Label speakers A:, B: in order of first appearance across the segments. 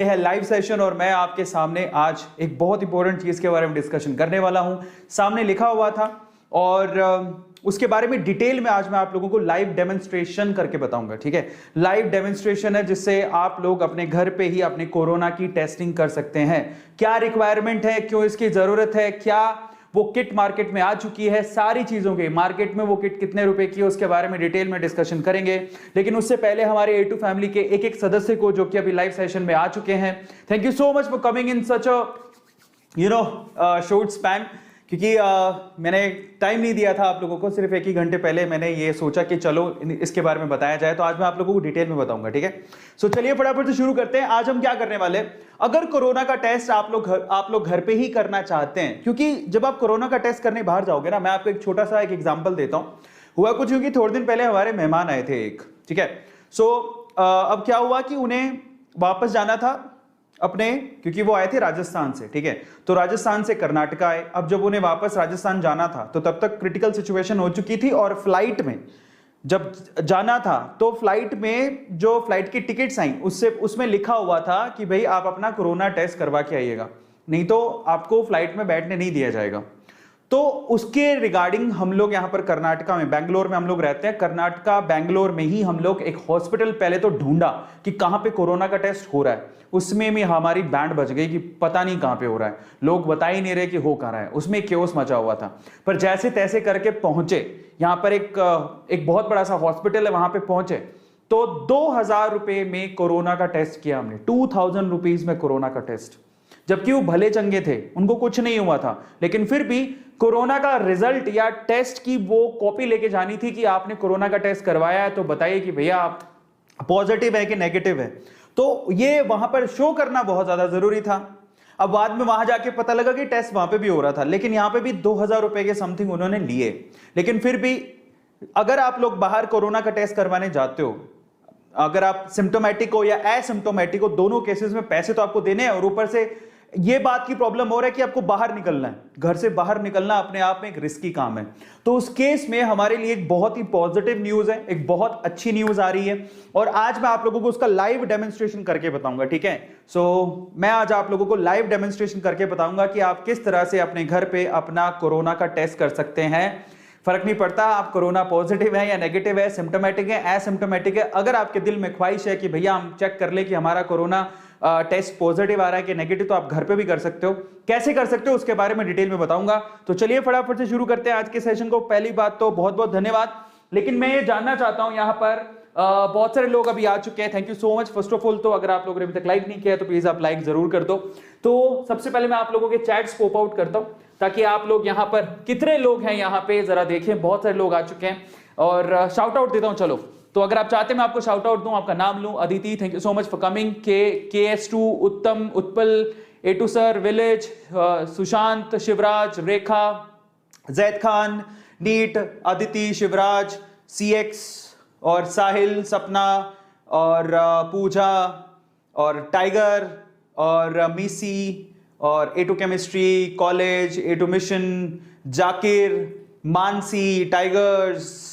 A: ये है live session और मैं आपके सामने आज एक बहुत इंपॉर्टेंट चीज के बारे में डिस्कशन करने वाला हूं। सामने लिखा हुआ था और उसके बारे में डिटेल में आज मैं आप लोगों को लाइव डेमोन्स्ट्रेशन करके बताऊंगा। ठीक है, लाइव डेमोन्स्ट्रेशन है जिससे आप लोग अपने घर पे ही अपने कोरोना की टेस्टिंग कर सकते हैं। क्या रिक्वायरमेंट है, क्यों इसकी जरूरत है, क्या वो किट मार्केट में आ चुकी है, सारी चीजों के मार्केट में वो किट कितने रुपए की है उसके बारे में डिटेल में डिस्कशन करेंगे। लेकिन उससे पहले हमारे A2 फैमिली के एक एक सदस्य को जो कि अभी लाइव सेशन में आ चुके हैं, thank you so much for coming in such a short span, क्योंकि मैंने टाइम नहीं दिया था आप लोगों को। सिर्फ एक ही घंटे पहले मैंने ये सोचा कि चलो इसके बारे में बताया जाए, तो आज मैं आप लोगों को डिटेल में बताऊंगा। ठीक है, सो चलिए फटाफट से शुरू करते हैं। आज हम क्या करने वाले, अगर कोरोना का टेस्ट आप लोग घर पे ही करना चाहते हैं, क्योंकि जब आप कोरोना का टेस्ट करने बाहर जाओगे ना, मैं आपको एक छोटा सा एक एग्जांपल देता हूं। हुआ कुछ क्योंकि थोड़े दिन पहले हमारे मेहमान आए थे एक, ठीक है। सो अब क्या हुआ कि उन्हें वापस जाना था अपने, क्योंकि वो आए थे राजस्थान से, ठीक है, तो राजस्थान से कर्नाटक आए। अब जब उन्हें वापस राजस्थान जाना था तो तब तक क्रिटिकल सिचुएशन हो चुकी थी, और फ्लाइट में जब जाना था तो फ्लाइट में जो फ्लाइट की टिकट्स आई उसमें लिखा हुआ था कि भाई आप अपना कोरोना टेस्ट करवा के आइएगा, नहीं तो आपको फ्लाइट में बैठने नहीं दिया जाएगा। तो उसके रिगार्डिंग हम लोग यहाँ पर कर्नाटका में, बेंगलोर में हम लोग रहते हैं, कर्नाटका बेंगलोर में ही हम लोग एक हॉस्पिटल पहले तो ढूंढा कि कहाँ पे कोरोना का टेस्ट हो रहा है। उसमें भी हमारी बैंड बज गई कि पता नहीं कहाँ पे हो रहा है, लोग बता ही नहीं रहे कि हो कहाँ रहा है। उसमें केओस मचा हुआ था, पर जैसे तैसे करके पहुंचे यहाँ पर। एक बहुत बड़ा सा हॉस्पिटल है, वहां पे पहुंचे तो 2000 रुपए में कोरोना का टेस्ट किया हमने। 2000 रुपीज में कोरोना का टेस्ट, जबकि वो भले चंगे थे, उनको कुछ नहीं हुआ था, लेकिन फिर भी कोरोना का रिजल्ट या टेस्ट की वो कॉपी लेके जानी थी कि आपने कोरोना का टेस्ट करवाया है तो बताइए कि भैया आप पॉजिटिव है कि नेगेटिव है। तो ये वहां पर शो करना बहुत ज्यादा जरूरी था। अब बाद में वहां जाके पता लगा कि टेस्ट वहां पे भी हो रहा था, लेकिन यहां पे भी 2000 रुपए के समथिंग उन्होंने लिए। लेकिन फिर भी अगर आप लोग बाहर कोरोना का टेस्ट करवाने जाते हो, अगर आप सिम्टोमेटिक हो या एसिम्टोमेटिक हो, दोनों केसेस में पैसे तो आपको देने हैं, और ऊपर से ये बात की प्रॉब्लम हो रहा है कि आपको बाहर निकलना है। घर से बाहर निकलना अपने आप में एक रिस्की काम है। तो उस केस में हमारे लिए एक बहुत ही पॉजिटिव न्यूज है, एक बहुत अच्छी न्यूज आ रही है, और आज मैं आप लोगों को उसका लाइव डेमोन्स्ट्रेशन करके बताऊंगा। ठीक है, सो मैं आज आप लोगों को लाइव डेमोन्स्ट्रेशन करके बताऊंगा कि आप किस तरह से अपने घर पे अपना कोरोना का टेस्ट कर सकते हैं। फर्क नहीं पड़ता आप कोरोना पॉजिटिव है या नेगेटिव है, सिम्टोमेटिक है, एसिम्टोमेटिक है। अगर आपके दिल में ख्वाहिश है कि भैया हम चेक कर ले कि हमारा कोरोना टेस्ट पॉजिटिव आ रहा है कि नेगेटिव, तो आप घर पे भी कर सकते हो। कैसे कर सकते हो उसके बारे में डिटेल में बताऊंगा। तो चलिए फटाफट से शुरू करते हैं आज के सेशन को। पहली बात तो बहुत बहुत धन्यवाद, लेकिन मैं ये जानना चाहता हूं, यहाँ पर बहुत सारे लोग अभी आ चुके हैं, thank you so much. First of all तो अगर आप लोगों ने अभी तक लाइक नहीं किया तो प्लीज आप लाइक जरूर कर दो। तो सबसे पहले मैं आप लोगों के चैट्स पॉप आउट करता हूं, ताकि आप लोग यहाँ पर कितने लोग हैं यहाँ पे जरा देखें। बहुत सारे लोग आ चुके हैं, और शाउट आउट देता हूं। चलो, तो अगर आप चाहते हैं मैं आपको शाउट आउट दूं, आपका नाम लूं। Aditi, thank you so much for coming. KS2, Uttam, Utpal, A2 sir, village, Sushant, Shivraj, Rekha, Zaid Khan, NEET, Aditi, Shivraj, CX और साहिल, सपना और पूजा और टाइगर और मीसी और A2 chemistry, college, A2 mission, Zakir, Mansi, tigers,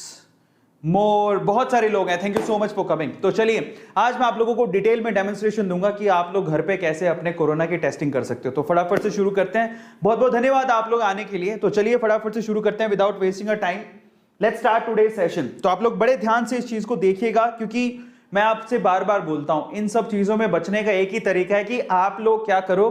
A: more, बहुत सारे लोग हैं, thank you so much for coming. तो चलिए आज मैं आप लोगों को डिटेल में डेमोन्स्ट्रेशन दूंगा कि आप लोग घर पे कैसे अपने कोरोना की टेस्टिंग कर सकते हो। तो फटाफट से शुरू करते हैं। बहुत बहुत धन्यवाद आप लोग आने के लिए। तो चलिए फटाफट से शुरू करते हैं without wasting a time. Let's start today session. तो आप लोग बड़े ध्यान से इस चीज को देखिएगा, क्योंकि मैं आपसे बार बार बोलता हूं इन सब चीजों में बचने का एक ही तरीका है कि आप लोग क्या करो,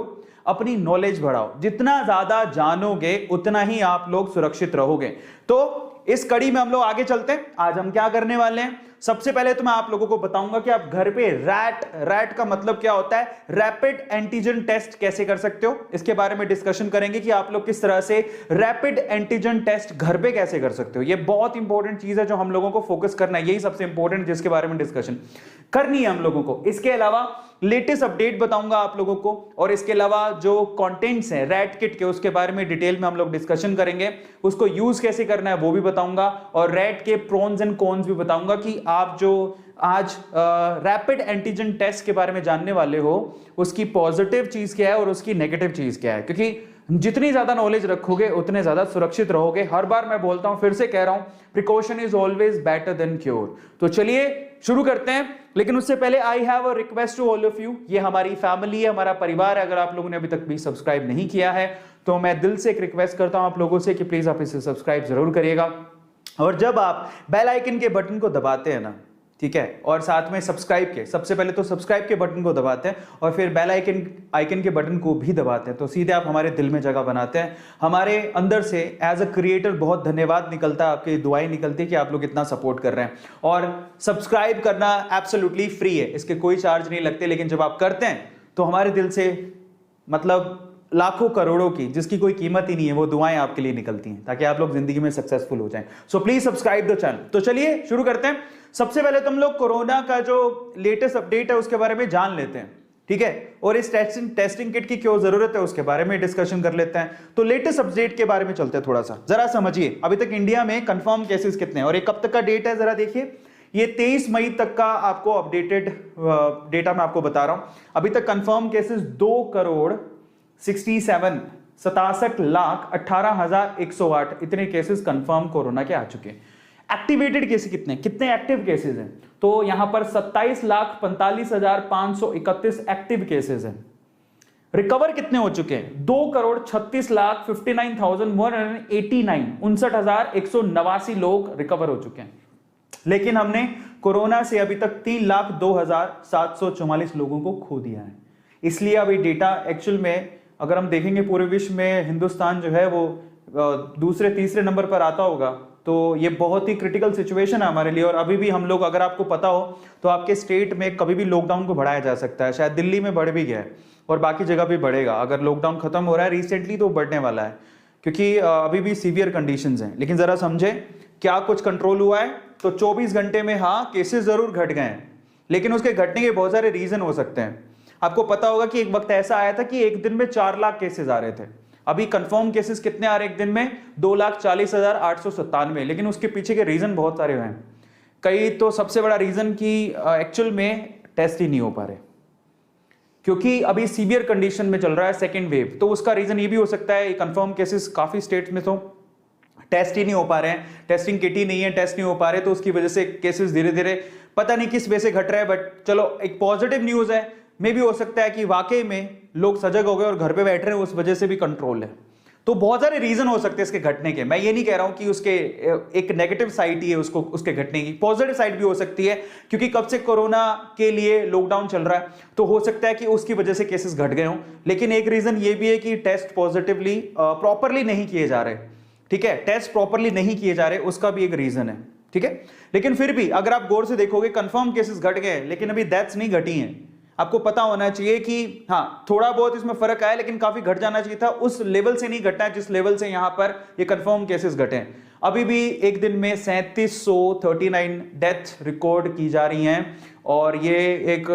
A: अपनी नॉलेज बढ़ाओ। जितना ज्यादा जानोगे उतना ही आप लोग सुरक्षित रहोगे। तो इस कड़ी में हम लोग आगे चलते हैं। आज हम क्या करने वाले हैं, सबसे पहले तो मैं आप लोगों को बताऊंगा कि आप घर पे रैट का मतलब क्या होता है, रैपिड एंटीजन टेस्ट कैसे कर सकते हो, इसके बारे में डिस्कशन करेंगे कि आप लोग किस तरह से रैपिड एंटीजन टेस्ट घर पे कैसे कर सकते हो। ये बहुत इंपॉर्टेंट चीज है जो हम लोगों को फोकस करना है, यही सबसे इंपॉर्टेंट जिसके बारे में डिस्कशन करनी है हम लोगों को। इसके अलावा लेटेस्ट अपडेट बताऊंगा आप लोगों को, और इसके अलावा जो कंटेंट्स हैं रैट किट के उसके बारे में डिटेल में हम लोग डिस्कशन करेंगे। उसको यूज कैसे करना है वो भी बताऊंगा, और रैट के प्रोन्स एंड कॉन्स भी बताऊंगा कि आप जो आज रैपिड एंटीजन टेस्ट के बारे में जानने वाले हो उसकी पॉजिटिव चीज क्या है और उसकी नेगेटिव चीज क्या है। क्योंकि जितनी ज्यादा नॉलेज रखोगे उतने ज्यादा सुरक्षित रहोगे। हर बार मैं बोलता हूं, फिर से कह रहा हूं, precaution is always better than cure. तो चलिए शुरू करते हैं, लेकिन उससे पहले I have a request to all of you. ये हमारी फैमिली है, हमारा परिवार है। अगर आप लोगों ने अभी तक भी सब्सक्राइब नहीं किया है तो मैं दिल से एक रिक्वेस्ट करता हूं आप लोगों से कि प्लीज आप इसे सब्सक्राइब जरूर करिएगा। और जब आप बेल आइकन के बटन को दबाते हैं ना, ठीक है, और साथ में सब्सक्राइब के, सबसे पहले तो सब्सक्राइब के बटन को दबाते हैं और फिर बेल आइकन के बटन को भी दबाते हैं, तो सीधे आप हमारे दिल में जगह बनाते हैं। हमारे अंदर से एज अ क्रिएटर बहुत धन्यवाद निकलता है, आपकी दुआएं निकलती है कि आप लोग इतना सपोर्ट कर रहे हैं। और सब्सक्राइब करना एब्सोल्युटली फ्री है, इसके कोई चार्ज नहीं लगते, लेकिन जब आप करते हैं तो हमारे दिल से मतलब लाखों करोड़ों की, जिसकी कोई कीमत ही नहीं है, वो दुआएं आपके लिए निकलती हैं ताकि आप लोग जिंदगी में सक्सेसफुल हो जाएं। So please subscribe the channel. तो चलिए शुरू करते हैं। सबसे पहले तो हम लोग कोरोना का जो लेटेस्ट अपडेट है उसके बारे में जान लेते हैं, ठीक है, और इस टेस्टिंग किट की क्यों जरूरत है उसके बारे में डिस्कशन कर लेते हैं। तो लेटेस्ट अपडेट के बारे में चलते हैं, थोड़ा सा जरा समझिए अभी तक इंडिया में कंफर्म केसेस कितने हैं और ये कब तक का डेट है जरा देखिए। ये 23 मई तक का आपको अपडेटेड डेटा मैं आपको बता रहा हूं। अभी तक कंफर्म केसेस 2,67,18,18,108 इतने केसेस कंफर्म कोरोना के आ चुके हैं। एक्टिवेटेड केसेस कितने एक्टिव केसेस हैं, तो यहां पर 27,45,531 एक्टिव केसेस हैं। रिकवर कितने हो चुके हैं, 2,36,59,189 59,189 लोग रिकवर हो चुके हैं। लेकिन हमने कोरोना से अभी तक 3,02,744 लोगों को खो दिया है। इसलिए अभी डेटा एक्चुअल में अगर हम देखेंगे पूरे विश्व में हिंदुस्तान जो है वो दूसरे तीसरे नंबर पर आता होगा, तो ये बहुत ही क्रिटिकल सिचुएशन है हमारे लिए। और अभी भी हम लोग, अगर आपको पता हो तो आपके स्टेट में कभी भी लॉकडाउन को बढ़ाया जा सकता है। शायद दिल्ली में बढ़ भी गया है और बाकी जगह भी बढ़ेगा। अगर लॉकडाउन खत्म हो रहा है रिसेंटली तो बढ़ने वाला है, क्योंकि अभी भी सीवियर कंडीशंस हैं। लेकिन जरा समझे क्या कुछ कंट्रोल हुआ है, तो 24 घंटे में हाँ केसेस जरूर घट गए हैं, लेकिन उसके घटने के बहुत सारे रीजन हो सकते हैं। आपको पता होगा कि एक वक्त ऐसा आया था कि एक दिन में 4 लाख केसेस आ रहे थे। अभी कंफर्म केसेस कितने आ रहे हैं एक दिन में, 2,40,897, लेकिन उसके पीछे के रीजन बहुत सारे हैं। कई तो सबसे बड़ा रीजन कि एक्चुअल में टेस्ट ही नहीं हो पा रहे, क्योंकि अभी सीवियर कंडीशन में चल रहा है सेकेंड वेव। तो उसका रीजन ये भी हो सकता है, कंफर्म केसेस काफी स्टेट्स में तो टेस्ट ही नहीं हो पा रहे हैं, टेस्टिंग किट ही नहीं है, टेस्ट नहीं हो पा रहे, तो उसकी वजह से केसेस धीरे धीरे पता नहीं किस वजह से घट रहा है। बट चलो एक पॉजिटिव न्यूज है, मे भी हो सकता है कि वाकई में लोग सजग हो गए और घर पे बैठ रहे हैं, उस वजह से भी कंट्रोल है। तो बहुत सारे रीजन हो सकते हैं इसके घटने के। मैं ये नहीं कह रहा हूं कि उसके एक नेगेटिव साइड ही है उसको, उसके घटने की पॉजिटिव साइड भी हो सकती है, क्योंकि कब से कोरोना के लिए लॉकडाउन चल रहा है, तो हो सकता है कि उसकी वजह से केसेस घट गए हों। लेकिन एक रीजन ये भी है कि टेस्ट पॉजिटिवली प्रॉपरली नहीं किए जा रहे, ठीक है, टेस्ट प्रॉपरली नहीं किए जा रहे, उसका भी एक रीजन है, ठीक है। लेकिन फिर भी अगर आप गौर से देखोगे कंफर्म केसेस घट गए, लेकिन अभी डेथ्स नहीं घटी हैं। आपको पता होना चाहिए कि हाँ थोड़ा बहुत इसमें फर्क आया, लेकिन काफी घट जाना चाहिए था। उस लेवल से नहीं घटना है जिस लेवल से यहां पर ये कंफर्म केसेस घटे हैं। अभी भी एक दिन में 3739 डेथ रिकॉर्ड की जा रही हैं, और ये एक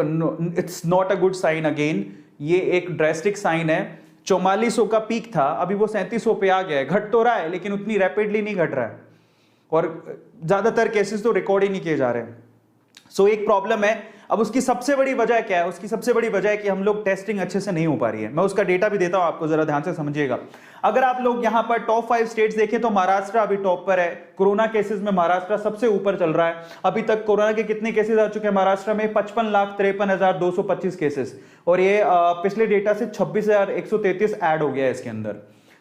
A: it's not a good sign. Again ये एक ड्रेस्टिक साइन है। 4400 का पीक था, अभी वो 3700 पे आ गया है। घट तो रहा है लेकिन उतनी रैपिडली नहीं घट रहा है, और ज्यादातर केसेस तो रिकॉर्ड ही नहीं किए जा रहे हैं। सो एक प्रॉब्लम है। अब उसकी सबसे बड़ी वजह क्या है, उसकी सबसे बड़ी वजह है कि हम लोग टेस्टिंग अच्छे से नहीं हो पा रही है। मैं उसका डेटा भी देता हूं आपको, जरा ध्यान से समझिएगा। अगर आप लोग यहां पर टॉप 5 स्टेट्स देखें तो महाराष्ट्र अभी टॉप पर है। कोरोना केसेस में महाराष्ट्र सबसे ऊपर चल रहा है। अभी तक कोरोना के कितने केसेस आ चुके हैं महाराष्ट्र में, 55,53,225 केसेस, और ये पिछले डेटा से 26,133 ऐड हो गया है इसके अंदर।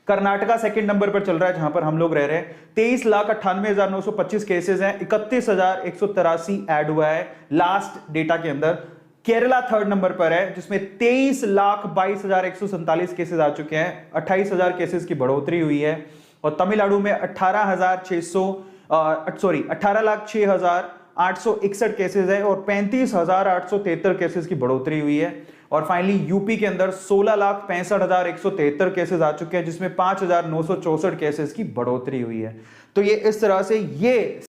A: कर्नाटका सेकंड नंबर पर चल रहा है जहां पर हम लोग रह रहे हैं, 23,98,925 केसेस हैं, 31,183 ऐड हुआ है लास्ट डेटा के अंदर। केरला थर्ड नंबर पर है जिसमें 23,22,147 केसेस आ चुके हैं, 28,000 केसेस की बढ़ोतरी हुई है। और तमिलनाडु में 18,06,861 केसेस है और 35,873 केसेस की बढ़ोतरी हुई है। और फाइनली यूपी के अंदर 16,65,173 केसेस आ चुके हैं, जिसमें 5,964 केसेस की बढ़ोतरी हुई है। तो ये इस तरह से ये